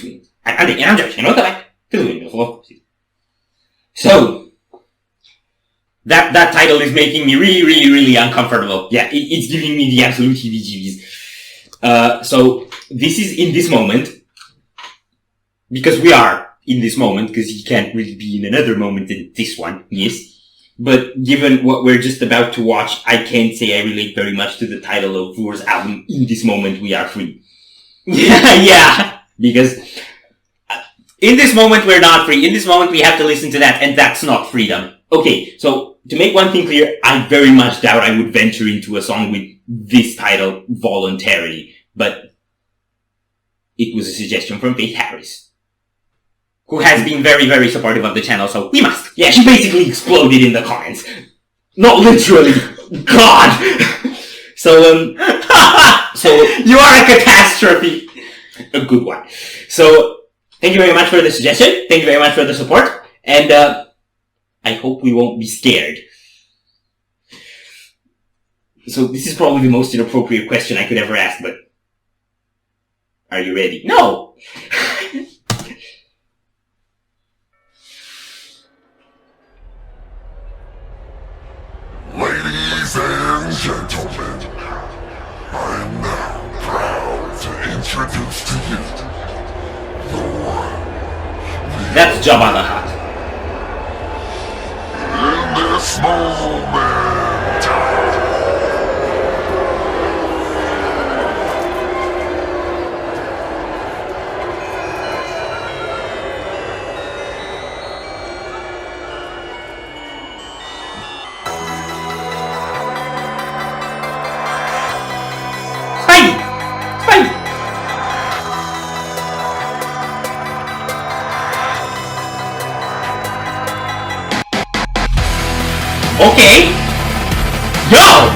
swings. And I'm just, like, to the windmill. So, that title is making me really, really, really uncomfortable. Yeah, it's giving me the absolute heebie-jeebies. So, this is in this moment, because we are in this moment, because you can't really be in another moment than this one, yes. But given what we're just about to watch, I can't say I relate very much to the title of Vur's album, In This Moment We Are Free. Yeah, because in this moment we're not free. In this moment we have to listen to that, and that's not freedom. Okay, so to make one thing clear, I very much doubt I would venture into a song with this title voluntarily, but it was a suggestion from Faith Harris, who has been very, very supportive of the channel, so we must. Yeah, she basically exploded in the comments. Not literally. God! So, so, you are a catastrophe! A good one. So, thank you very much for the suggestion, thank you very much for the support, and, I hope we won't be scared. So, this is probably the most inappropriate question I could ever ask, but are you ready? No! Ladies and gentlemen, I am now proud to introduce to you the one. That's Jabba the Hutt. In this moment. Okay. Yo!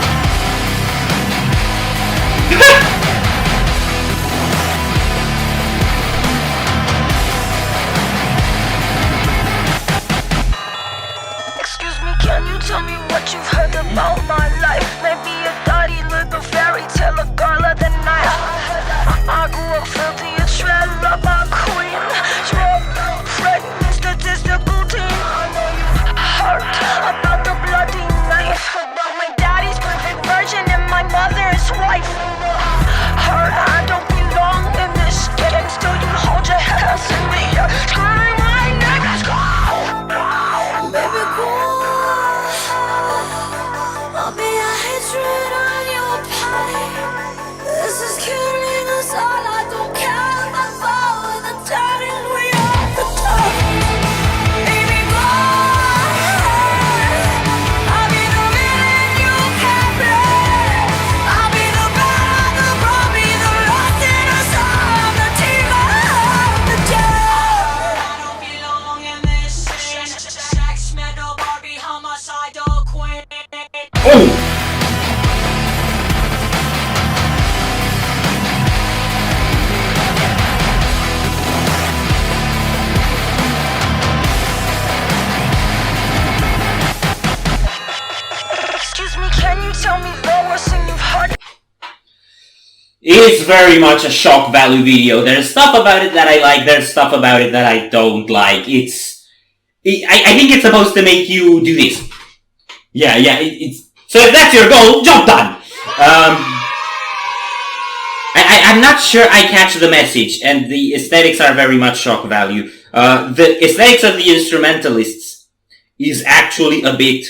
Excuse me, can you tell me what you've heard about my life? Maybe a dirty little fairy tale, a girl of the night. I grew up filthy, a shred of a queen. Drug, pregnant, statistical team. I know you've heard about the bloody knife, about my daddy's perfect virgin and my mother's wife. Heard I don't belong in this game, still you hold your hands in the air, screaming my name is gone. Baby, cool. I'll be a hatred on your pie. This is killing us all. I don't care about falling the turning we are the top. Baby, go. I'll be the villain you can't play. I'll be the bad, the Barbie, the lost innocent, the demon of the day. I don't belong in this scene. Sex, metal, Barbie, homicidal queen. Oh! Excuse me, can you tell me the worst thing you've heard? It's very much a shock value video. There's stuff about it that I like, there's stuff about it that I don't like. I think it's supposed to make you do this. Yeah, it's... So if that's your goal, job done! I'm not sure I catch the message, and the aesthetics are very much shock value. The aesthetics of the instrumentalists is actually a bit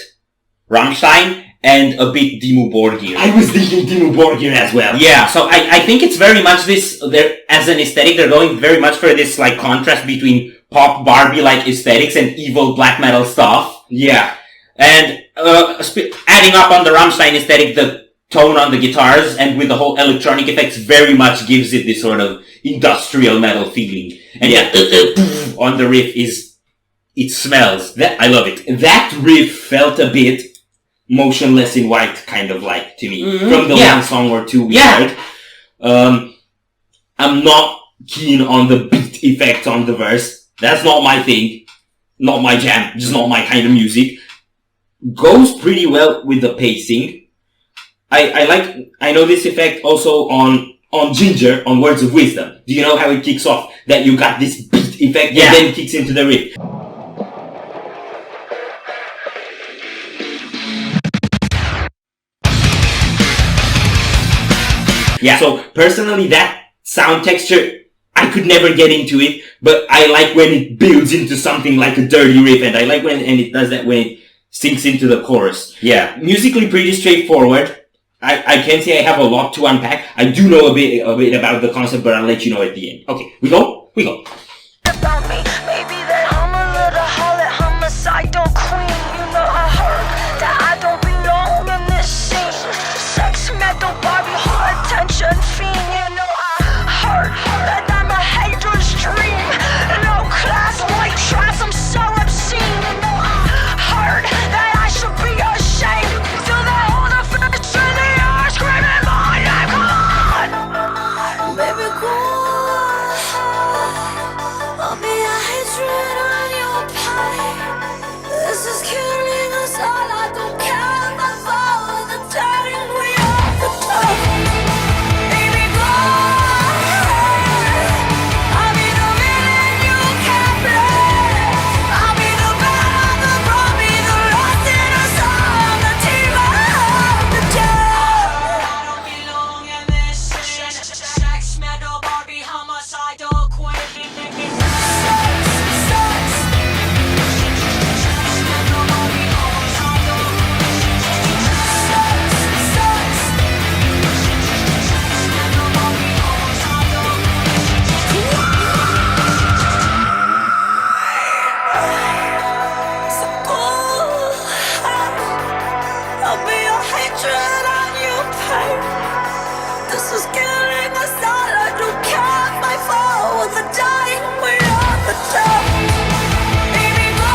Rammstein and a bit Dimmu Borgir. I was thinking Dimmu Borgir as well. Yeah, so I think it's very much this, as an aesthetic, they're going very much for this, like, contrast between pop Barbie-like aesthetics and evil black metal stuff. Yeah. And, adding up on the Rammstein aesthetic, the tone on the guitars, and with the whole electronic effects, very much gives it this sort of industrial metal feeling. And yeah, on the riff it smells. I love it. That riff felt a bit Motionless in White, kind of like, to me. Mm-hmm. From the one song or two we heard. I'm not keen on the beat effects on the verse. That's not my thing. Not my jam. Just not my kind of music. Goes pretty well with the pacing. I know this effect also on on Ginger, on Words of Wisdom. Do you know how it kicks off? That you got this beat effect Yeah. and then it kicks into the riff. Yeah, so personally that sound texture, I could never get into it, but I like when it builds into something like a dirty riff, and I like when it does that when it sinks into the chorus. Yeah, musically pretty straightforward. I can't say I have a lot to unpack. I do know a bit about the concept, but I'll let you know at the end. Okay, we go? We go. About me, maybe that I'm a little harlot, homicidal queen. You know I heard that I don't belong in this scene. Sex, metal, Barbie, high attention fiend. You know I heard that I'm a hater's dream. No class, white trash, I'm so obscene. You know I heard that I should be ashamed. Feel that whole defense in the air, screaming my name. Come on, baby, go on. I'll be a hatred on your pie. This is killing us all. I don't care about the time we are the top. Baby, go. I'll be the villain you can't play. I'll be the bad, the Barbie, the lost innocent, the team of the day. I don't belong in this scene. Sex, metal, Barbie, homicidal queen. I'll be your hatred and your pain. This is killing us all. I don't care if I fall with the dying. We are the top. Baby, go.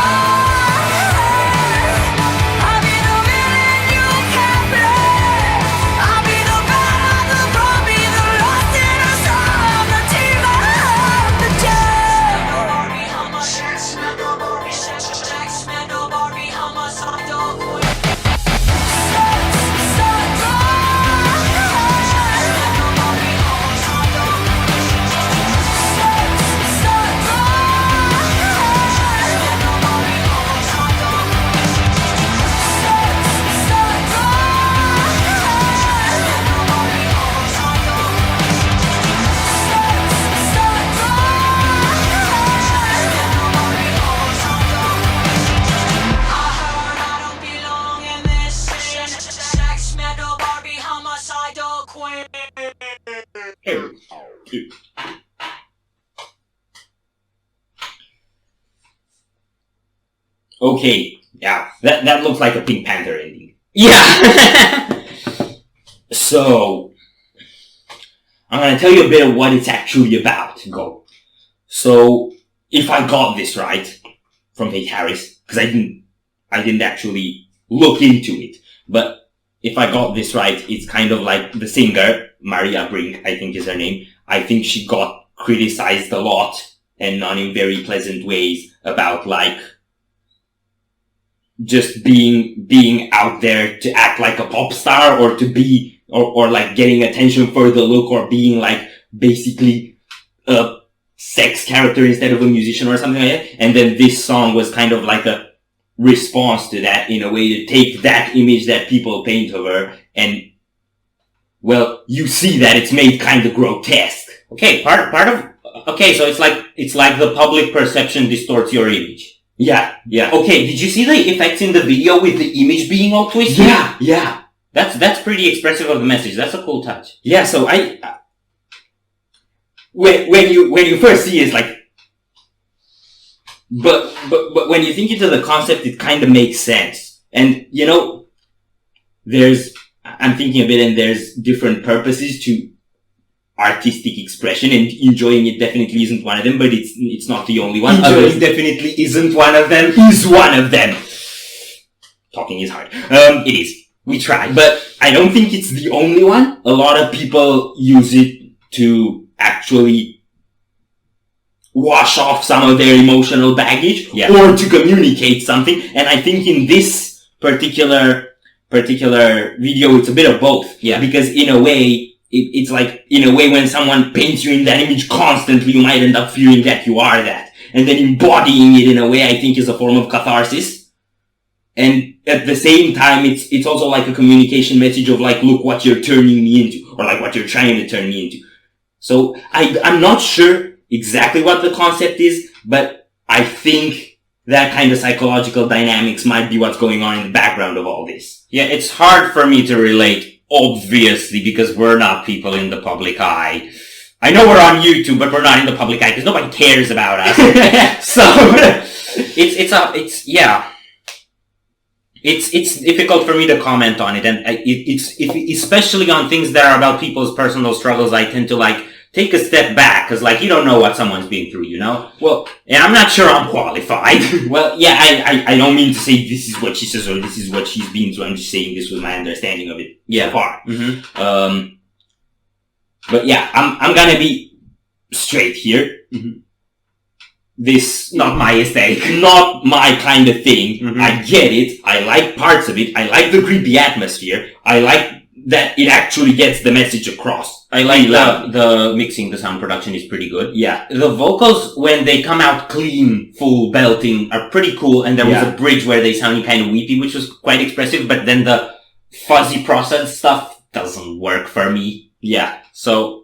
I'll be the villain you can't play. I'll be the bad, the Barbie, the lost innocent, the team of the day. Barbie, homicidal, Barbie, sex, metal, Barbie, homicidal queen. Okay, yeah, that looks like a Pink Panther ending. Yeah. So, I'm gonna tell you a bit of what it's actually about. Go. So, if I got this right from Kate Harris, because I didn't actually look into it, but if I got this right, it's kind of like the singer, Maria Brink, I think is her name. I think she got criticized a lot, and not in very pleasant ways, about like, just being out there to act like a pop star, or to be, or like getting attention for the look, or being like basically a sex character instead of a musician or something like that. And then this song was kind of like a response to that, in a way, to take that image that people paint of her, and, well, you see that it's made kind of grotesque. Okay, part of, okay, so it's like the public perception distorts your image. Yeah. Okay, did you see the effects in the video with the image being all twisted? Yeah. That's pretty expressive of the message. That's a cool touch. Yeah, so when you first see it, it's like, but when you think into the concept, it kind of makes sense. And, you know, I'm thinking a bit, and there's different purposes to artistic expression, and enjoying it definitely isn't one of them, but it's not the only one. Enjoying definitely isn't one of them. Is one of them. Talking is hard. It is. We try. But I don't think it's the only one. A lot of people use it to actually wash off some of their emotional baggage, or to communicate something. And I think in this particular video, it's a bit of both. Yeah. Because in a way, it's like, in a way, when someone paints you in that image constantly, you might end up feeling that you are that. And then embodying it in a way, I think, is a form of catharsis. And at the same time, it's also like a communication message of like, look what you're turning me into, or like what you're trying to turn me into. So I'm not sure exactly what the concept is, but I think that kind of psychological dynamics might be what's going on in the background of all this. Yeah, it's hard for me to relate, obviously, because we're not people in the public eye. I know we're on YouTube, but we're not in the public eye because nobody cares about us. So it's difficult for me to comment on it, and especially on things that are about people's personal struggles. I tend to like take a step back because like you don't know what someone's been through, you know. Well, and I'm not sure I'm qualified. Well, yeah, I don't mean to say this is what she says or this is what she's been through. I'm just saying this was my understanding of it so far. Mm-hmm. But yeah, I'm gonna be straight here. Mm-hmm. This, not my aesthetic, not my kind of thing. Mm-hmm. I get it. I like parts of it. I like the creepy atmosphere. I like that it actually gets the message across. I like the mixing, the sound production is pretty good. Yeah. The vocals, when they come out clean, full belting, are pretty cool. And there was a bridge where they sounded kind of weepy, which was quite expressive. But then the fuzzy processed stuff doesn't work for me. Yeah. So,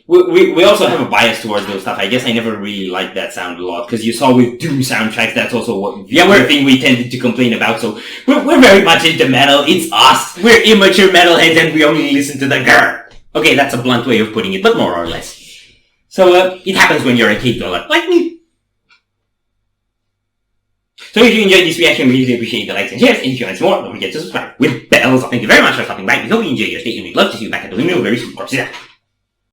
we also have a bias towards those stuff. I guess I never really liked that sound a lot, because you saw with Doom soundtracks, that's also the other thing we tended to complain about. So we're very much into metal. It's us. We're immature metalheads and we only listen to the grr. Okay, that's a blunt way of putting it, but more or less. So it happens when you're a cave dweller, like me. So if you enjoyed this reaction, we really appreciate the likes and shares. And if you want more, don't forget to subscribe with bells. Thank you very much for stopping by. We hope you enjoyed your stay, and we'd love to see you back at the Windmill very soon. Of course, yeah.